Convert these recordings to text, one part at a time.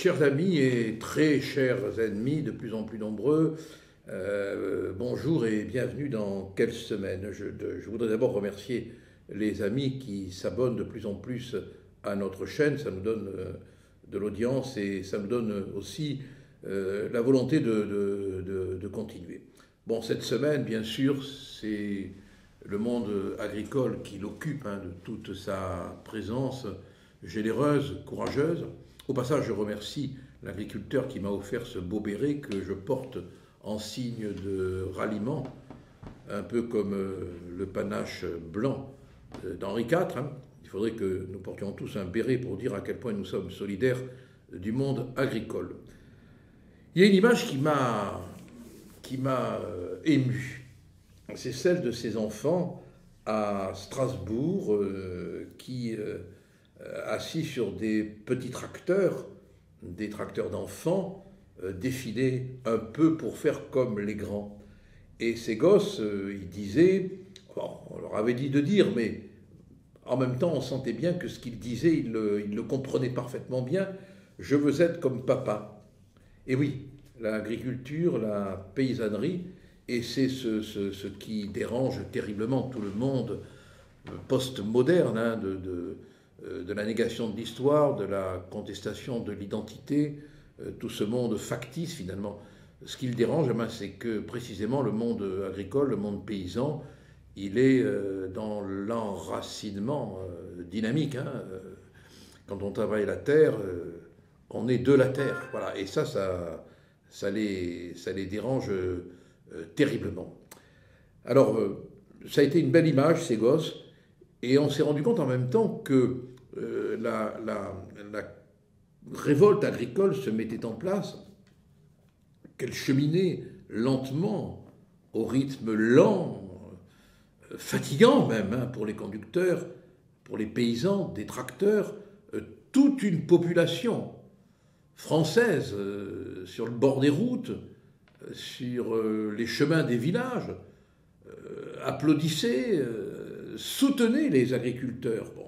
Chers amis et très chers ennemis, de plus en plus nombreux, bonjour et bienvenue dans Quelle semaine. Je voudrais d'abord remercier les amis qui s'abonnent de plus en plus à notre chaîne. Ça nous donne de l'audience et ça nous donne aussi la volonté de continuer. Bon, cette semaine, bien sûr, c'est le monde agricole qui l'occupe de toute sa présence généreuse, courageuse. Au passage, je remercie l'agriculteur qui m'a offert ce beau béret que je porte en signe de ralliement, un peu comme le panache blanc d'Henri IV. Il faudrait que nous portions tous un béret pour dire à quel point nous sommes solidaires du monde agricole. Il y a une image qui m'a ému. C'est celle de ces enfants à Strasbourg qui, assis sur des petits tracteurs, des tracteurs d'enfants, défilaient un peu pour faire comme les grands. Et ces gosses, ils disaient, on leur avait dit de dire, mais en même temps on sentait bien que ce qu'ils disaient, ils le comprenaient parfaitement bien, je veux être comme papa. Et oui, l'agriculture, la paysannerie, et c'est ce qui dérange terriblement tout le monde post-moderne, de la négation de l'histoire, de la contestation de l'identité, tout ce monde factice finalement. Ce qui le dérange, c'est que précisément le monde agricole, le monde paysan, il est dans l'enracinement dynamique. Quand on travaille la terre, on est de la terre. Voilà. Et ça les dérange terriblement. Alors, ça a été une belle image, ces gosses, et on s'est rendu compte en même temps que la révolte agricole se mettait en place, qu'elle cheminait lentement, au rythme lent, fatigant même pour les conducteurs, pour les paysans, des tracteurs, toute une population française sur le bord des routes, sur les chemins des villages, applaudissait, soutenait les agriculteurs. Bon.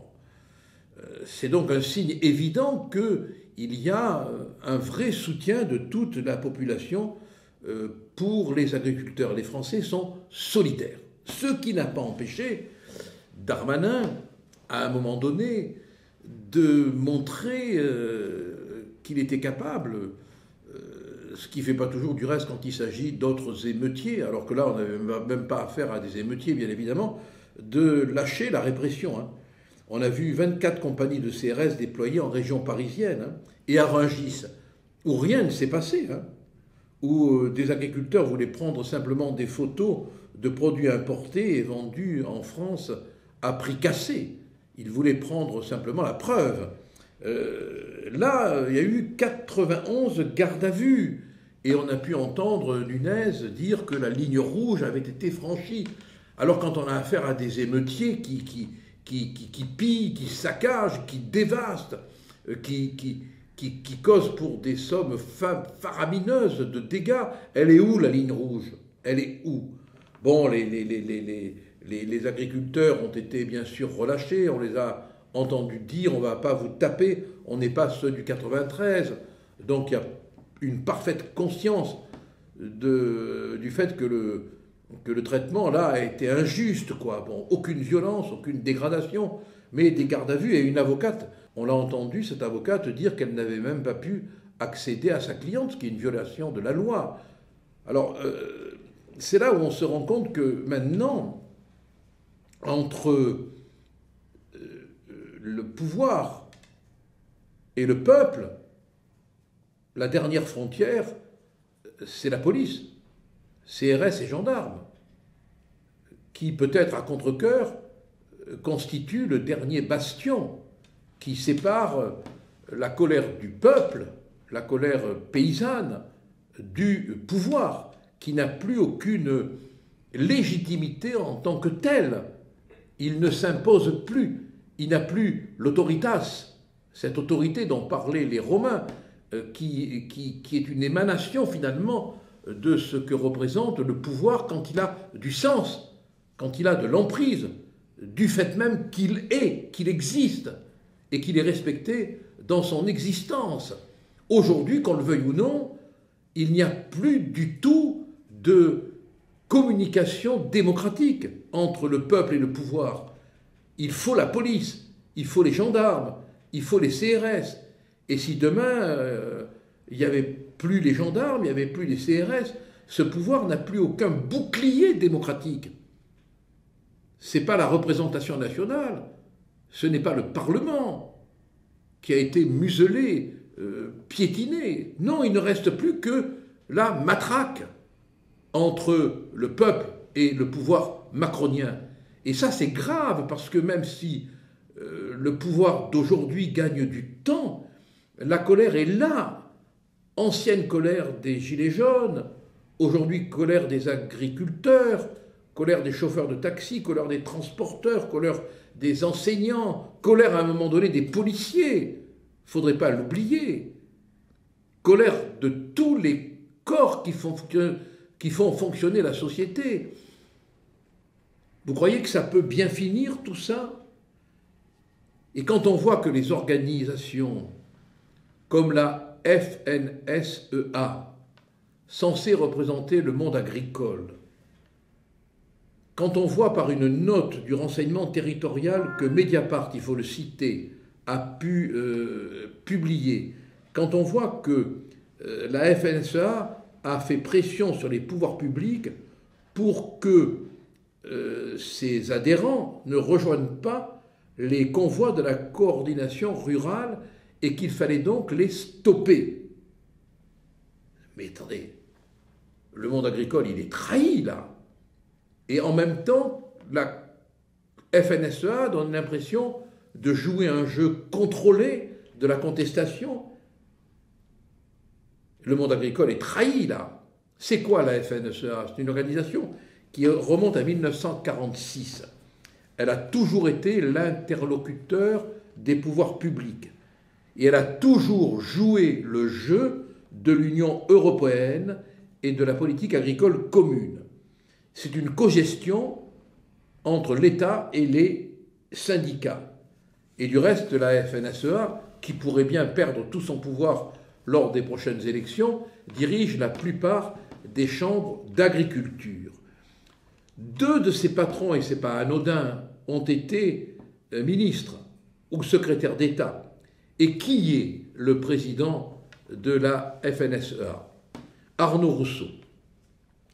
C'est donc un signe évident qu'il y a un vrai soutien de toute la population pour les agriculteurs. Les Français sont solidaires. Ce qui n'a pas empêché Darmanin, à un moment donné, de montrer qu'il était capable, ce qui ne fait pas toujours du reste quand il s'agit d'autres émeutiers, alors que là on n'avait même pas affaire à des émeutiers bien évidemment, de lâcher la répression. On a vu 24 compagnies de CRS déployées en région parisienne et à Rungis, où rien ne s'est passé, où des agriculteurs voulaient prendre simplement des photos de produits importés et vendus en France à prix cassé. Ils voulaient prendre simplement la preuve. Là, il y a eu 91 gardes à vue et on a pu entendre Nunez dire que la ligne rouge avait été franchie. Alors quand on a affaire à des émeutiers qui pillent, qui saccagent, qui dévastent, qui causent pour des sommes faramineuses de dégâts, elle est où la ligne rouge? Elle est où? Bon, les agriculteurs ont été bien sûr relâchés, on les a entendus dire on ne va pas vous taper, on n'est pas ceux du 93. Donc il y a une parfaite conscience du fait que le traitement là a été injuste, quoi. Bon, aucune violence, aucune dégradation, mais des gardes à vue et une avocate. On l'a entendu, cette avocate, dire qu'elle n'avait même pas pu accéder à sa cliente, ce qui est une violation de la loi. Alors, c'est là où on se rend compte que maintenant, entre le pouvoir et le peuple, la dernière frontière, c'est la police. CRS et gendarmes, qui peut-être à contre-cœur constitue le dernier bastion qui sépare la colère du peuple, la colère paysanne, du pouvoir, qui n'a plus aucune légitimité en tant que tel. Il ne s'impose plus, il n'a plus l'autoritas, cette autorité dont parlaient les Romains, qui est une émanation finalement de ce que représente le pouvoir quand il a du sens, quand il a de l'emprise, du fait même qu'il est, qu'il existe, et qu'il est respecté dans son existence. Aujourd'hui, qu'on le veuille ou non, il n'y a plus du tout de communication démocratique entre le peuple et le pouvoir. Il faut la police, il faut les gendarmes, il faut les CRS. Et si demain, il n'y avait plus les gendarmes, il n'y avait plus les CRS, ce pouvoir n'a plus aucun bouclier démocratique. Ce n'est pas la représentation nationale, ce n'est pas le Parlement qui a été muselé, piétiné. Non, il ne reste plus que la matraque entre le peuple et le pouvoir macronien. Et ça, c'est grave, parce que même si le pouvoir d'aujourd'hui gagne du temps, la colère est là. Ancienne colère des Gilets jaunes, aujourd'hui colère des agriculteurs, colère des chauffeurs de taxi, colère des transporteurs, colère des enseignants, colère à un moment donné des policiers, il ne faudrait pas l'oublier, colère de tous les corps qui font fonctionner la société. Vous croyez que ça peut bien finir tout ça? Et quand on voit que les organisations comme la FNSEA, censée représenter le monde agricole, quand on voit par une note du renseignement territorial que Mediapart, il faut le citer, a pu publier, quand on voit que la FNSEA a fait pression sur les pouvoirs publics pour que ses adhérents ne rejoignent pas les convois de la coordination rurale et qu'il fallait donc les stopper. Mais attendez, le monde agricole, il est trahi là. Et en même temps, la FNSEA donne l'impression de jouer un jeu contrôlé de la contestation. Le monde agricole est trahi là. C'est quoi la FNSEA? C'est une organisation qui remonte à 1946. Elle a toujours été l'interlocuteur des pouvoirs publics. Et elle a toujours joué le jeu de l'Union européenne et de la politique agricole commune. C'est une cogestion entre l'État et les syndicats. Et du reste, la FNSEA, qui pourrait bien perdre tout son pouvoir lors des prochaines élections, dirige la plupart des chambres d'agriculture. 2 de ses patrons, et ce n'est pas anodin, ont été ministres ou secrétaires d'État. Et qui est le président de la FNSEA? Arnaud Rousseau.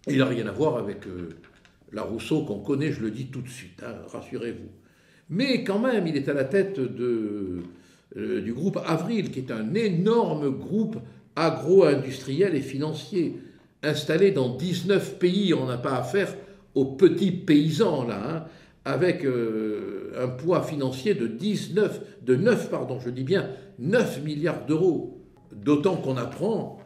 Il n'a rien à voir avec la Rousseau qu'on connaît, je le dis tout de suite, hein, rassurez-vous. Mais quand même, il est à la tête du groupe Avril, qui est un énorme groupe agro-industriel et financier, installé dans 19 pays. On n'a pas affaire aux petits paysans, là, hein, avec un poids financier de 9 milliards d'euros. D'autant qu'on apprend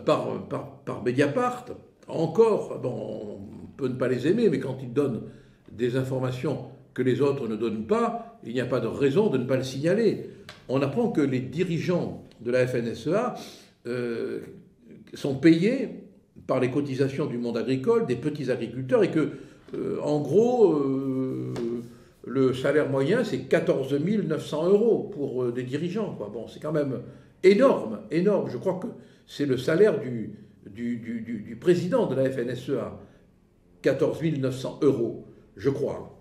par Mediapart, encore, bon, on peut ne pas les aimer, mais quand ils donnent des informations que les autres ne donnent pas, il n'y a pas de raison de ne pas le signaler. On apprend que les dirigeants de la FNSEA sont payés par les cotisations du monde agricole, des petits agriculteurs, et que, en gros, le salaire moyen, c'est 14 900 € pour des dirigeants, quoi. Bon, c'est quand même énorme, énorme. Je crois que c'est le salaire du président de la FNSEA, 14 900 €, je crois.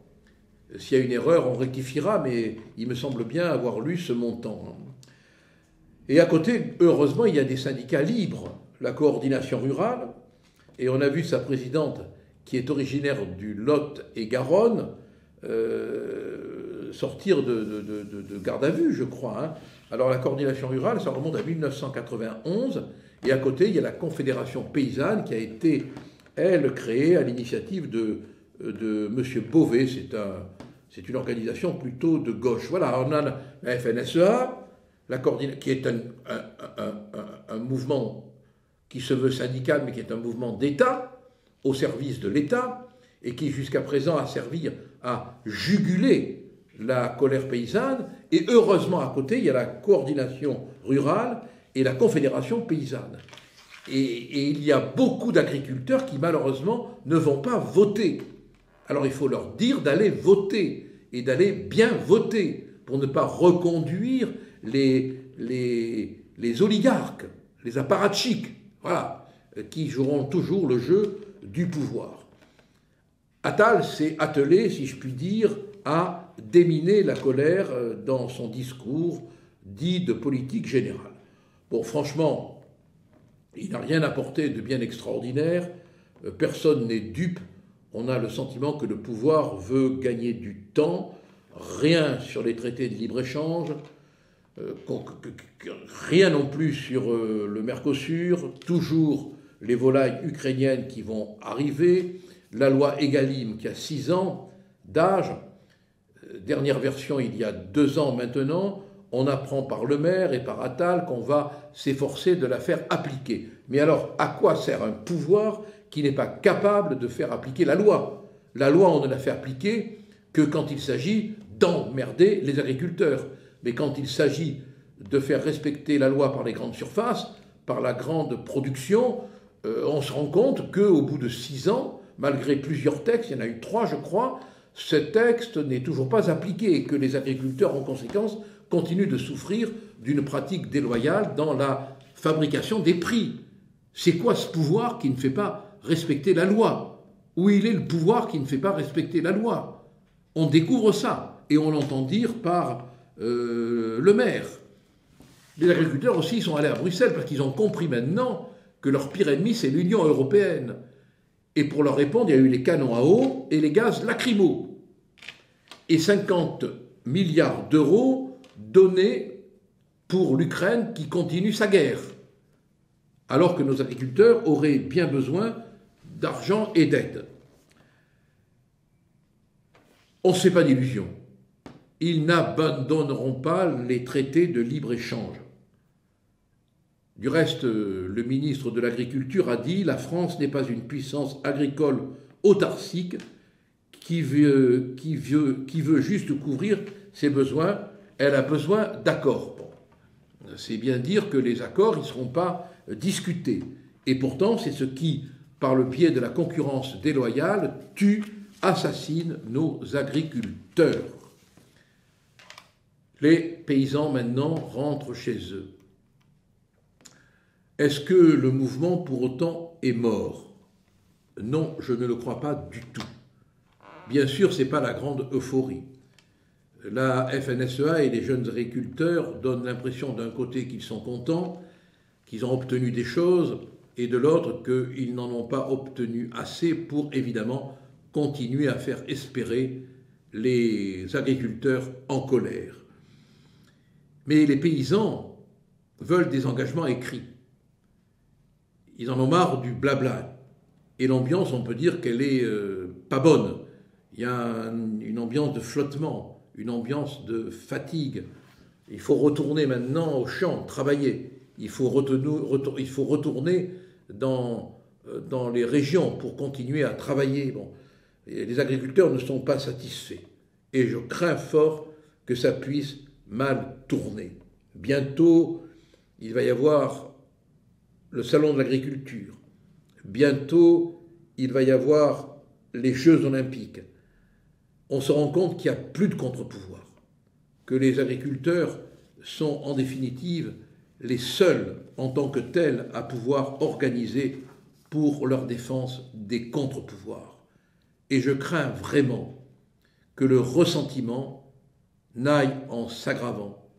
S'il y a une erreur, on rectifiera, mais il me semble bien avoir lu ce montant. Et à côté, heureusement, il y a des syndicats libres, la coordination rurale, et on a vu sa présidente, qui est originaire du Lot et Garonne, sortir de garde à vue, je crois. Hein. Alors la coordination rurale, ça remonte à 1991, et à côté, il y a la Confédération paysanne qui a été, elle, créée à l'initiative de M. Beauvais. C'est une organisation plutôt de gauche. Voilà, on a la FNSEA, qui est un mouvement qui se veut syndical, mais qui est un mouvement d'État, au service de l'État, et qui jusqu'à présent a servi à juguler la colère paysanne. Et heureusement, à côté, il y a la coordination rurale et la confédération paysanne. Et il y a beaucoup d'agriculteurs qui, malheureusement, ne vont pas voter. Alors il faut leur dire d'aller voter, et d'aller bien voter, pour ne pas reconduire les oligarques les apparatchiks, voilà, qui joueront toujours le jeu du pouvoir. Attal s'est attelé, si je puis dire, à déminer la colère dans son discours dit de politique générale. Bon, franchement, il n'a rien apporté de bien extraordinaire, personne n'est dupe, on a le sentiment que le pouvoir veut gagner du temps, rien sur les traités de libre-échange, rien non plus sur le Mercosur, toujours les volailles ukrainiennes qui vont arriver, la loi Egalim qui a 6 ans d'âge, dernière version il y a 2 ans maintenant, on apprend par Le Maire et par Attal qu'on va s'efforcer de la faire appliquer. Mais alors, à quoi sert un pouvoir qui n'est pas capable de faire appliquer la loi? La loi, on ne la fait appliquer que quand il s'agit d'emmerder les agriculteurs. Mais quand il s'agit de faire respecter la loi par les grandes surfaces, par la grande production, on se rend compte qu'au bout de 6 ans, malgré plusieurs textes, il y en a eu 3 je crois, ce texte n'est toujours pas appliqué et que les agriculteurs en conséquence continuent de souffrir d'une pratique déloyale dans la fabrication des prix. C'est quoi ce pouvoir qui ne fait pas respecter la loi? Où il est le pouvoir qui ne fait pas respecter la loi? On découvre ça et on l'entend dire par le maire. Les agriculteurs aussi sont allés à Bruxelles parce qu'ils ont compris maintenant que leur pire ennemi c'est l'Union européenne. Et pour leur répondre, il y a eu les canons à eau et les gaz lacrymaux. Et 50 milliards d'euros donnés pour l'Ukraine qui continue sa guerre. Alors que nos agriculteurs auraient bien besoin d'argent et d'aide. On ne se fait pas d'illusions. Ils n'abandonneront pas les traités de libre-échange. Du reste, le ministre de l'Agriculture a dit « La France n'est pas une puissance agricole autarcique qui veut juste couvrir ses besoins, elle a besoin d'accords. » Bon, c'est bien dire que les accords ne seront pas discutés. Et pourtant, c'est ce qui, par le biais de la concurrence déloyale, tue, assassine nos agriculteurs. Les paysans maintenant rentrent chez eux. Est-ce que le mouvement pour autant est mort? Non, je ne le crois pas du tout. Bien sûr, ce n'est pas la grande euphorie. La FNSEA et les jeunes agriculteurs donnent l'impression d'un côté qu'ils sont contents, qu'ils ont obtenu des choses, et de l'autre qu'ils n'en ont pas obtenu assez pour évidemment continuer à faire espérer les agriculteurs en colère. Mais les paysans veulent des engagements écrits. Ils en ont marre du blabla. Et l'ambiance, on peut dire qu'elle est pas bonne. Il y a une ambiance de flottement, une ambiance de fatigue. Il faut retourner maintenant au champ, travailler. Il faut retourner dans les régions pour continuer à travailler. Bon. Et les agriculteurs ne sont pas satisfaits. Et je crains fort que ça puisse mal tourner. Bientôt, il va y avoir le salon de l'agriculture. Bientôt, il va y avoir les Jeux olympiques. On se rend compte qu'il n'y a plus de contre-pouvoir, que les agriculteurs sont en définitive les seuls en tant que tels à pouvoir organiser pour leur défense des contre-pouvoirs. Et je crains vraiment que le ressentiment n'aille en s'aggravant.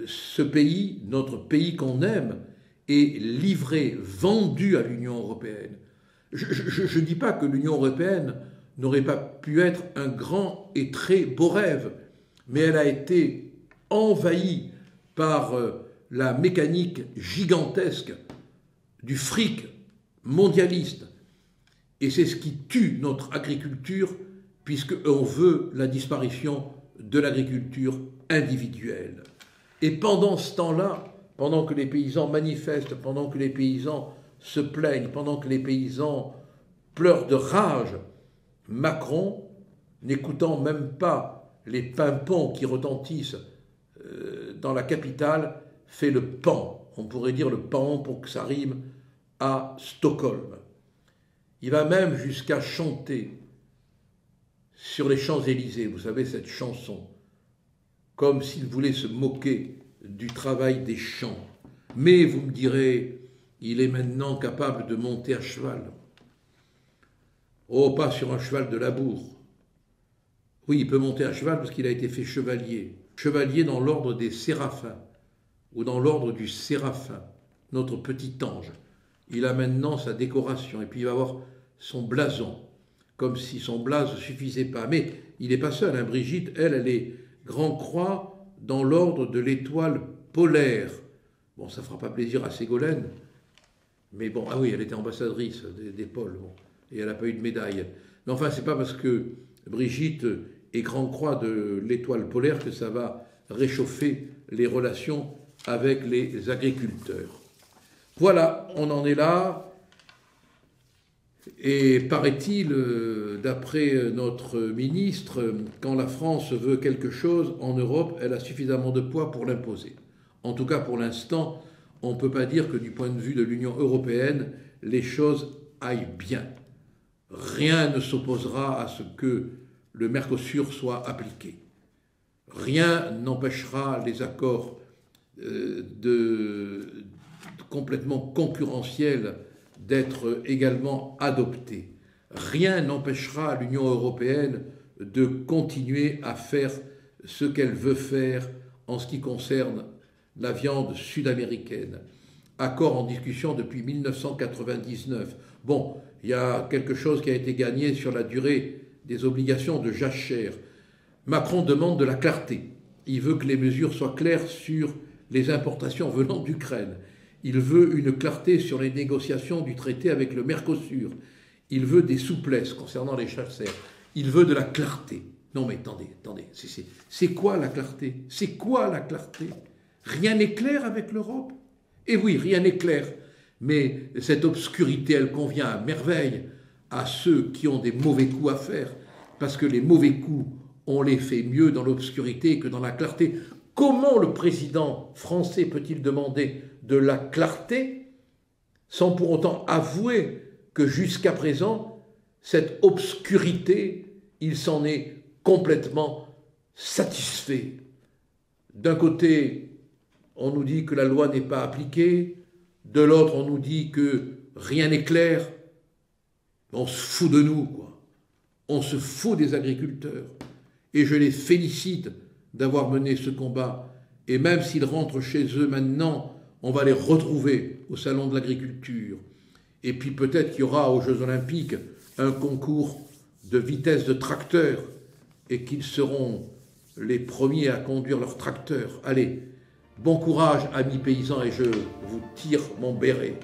Ce pays, notre pays qu'on aime, est livré, vendu à l'Union européenne. Je ne dis pas que l'Union européenne n'aurait pas pu être un grand et très beau rêve, mais elle a été envahie par la mécanique gigantesque du fric mondialiste. Et c'est ce qui tue notre agriculture, puisqu'on veut la disparition de l'agriculture individuelle. Et pendant ce temps-là, pendant que les paysans manifestent, pendant que les paysans se plaignent, pendant que les paysans pleurent de rage, Macron, n'écoutant même pas les pimpons qui retentissent dans la capitale, fait le pan. On pourrait dire le pan pour que ça rime à Stockholm. Il va même jusqu'à chanter sur les Champs-Élysées, vous savez, cette chanson, comme s'il voulait se moquer du travail des champs. Mais vous me direz, il est maintenant capable de monter à cheval. Oh, pas sur un cheval de labour. Oui, il peut monter à cheval parce qu'il a été fait chevalier. Chevalier dans l'ordre des séraphins, ou dans l'ordre du séraphin, notre petit ange. Il a maintenant sa décoration, et puis il va avoir son blason, comme si son blason ne suffisait pas. Mais il n'est pas seul, hein. Brigitte, elle est grand croix dans l'ordre de l'étoile polaire. Bon, ça ne fera pas plaisir à Ségolène, mais bon, ah oui, elle était ambassadrice des pôles, bon, et elle n'a pas eu de médaille. Mais enfin, c'est pas parce que Brigitte est grand croix de l'étoile polaire que ça va réchauffer les relations avec les agriculteurs. Voilà, on en est là. Et paraît-il, d'après notre ministre, quand la France veut quelque chose en Europe, elle a suffisamment de poids pour l'imposer. En tout cas, pour l'instant, on ne peut pas dire que du point de vue de l'Union européenne, les choses aillent bien. Rien ne s'opposera à ce que le Mercosur soit appliqué. Rien n'empêchera les accords complètement concurrentiels d'être également adoptés. Rien n'empêchera l'Union européenne de continuer à faire ce qu'elle veut faire en ce qui concerne la viande sud-américaine. Accord en discussion depuis 1999. Bon, il y a quelque chose qui a été gagné sur la durée des obligations de jachère. Macron demande de la clarté. Il veut que les mesures soient claires sur les importations venant d'Ukraine. Il veut une clarté sur les négociations du traité avec le Mercosur. Il veut des souplesses concernant les chasseurs. Il veut de la clarté. Non mais attendez, c'est quoi la clarté? C'est quoi la clarté? Rien n'est clair avec l'Europe? Eh oui, rien n'est clair. Mais cette obscurité, elle convient à merveille à ceux qui ont des mauvais coups à faire, parce que les mauvais coups, on les fait mieux dans l'obscurité que dans la clarté. Comment le président français peut-il demander de la clarté sans pour autant avouer que jusqu'à présent, cette obscurité, il s'en est complètement satisfait? D'un côté, on nous dit que la loi n'est pas appliquée, de l'autre, on nous dit que rien n'est clair. On se fout de nous, quoi. On se fout des agriculteurs. Et je les félicite d'avoir mené ce combat. Et même s'ils rentrent chez eux maintenant, on va les retrouver au Salon de l'Agriculture. Et puis peut-être qu'il y aura aux Jeux Olympiques un concours de vitesse de tracteurs et qu'ils seront les premiers à conduire leurs tracteurs. Allez, bon courage, amis paysans, et je vous tire mon béret.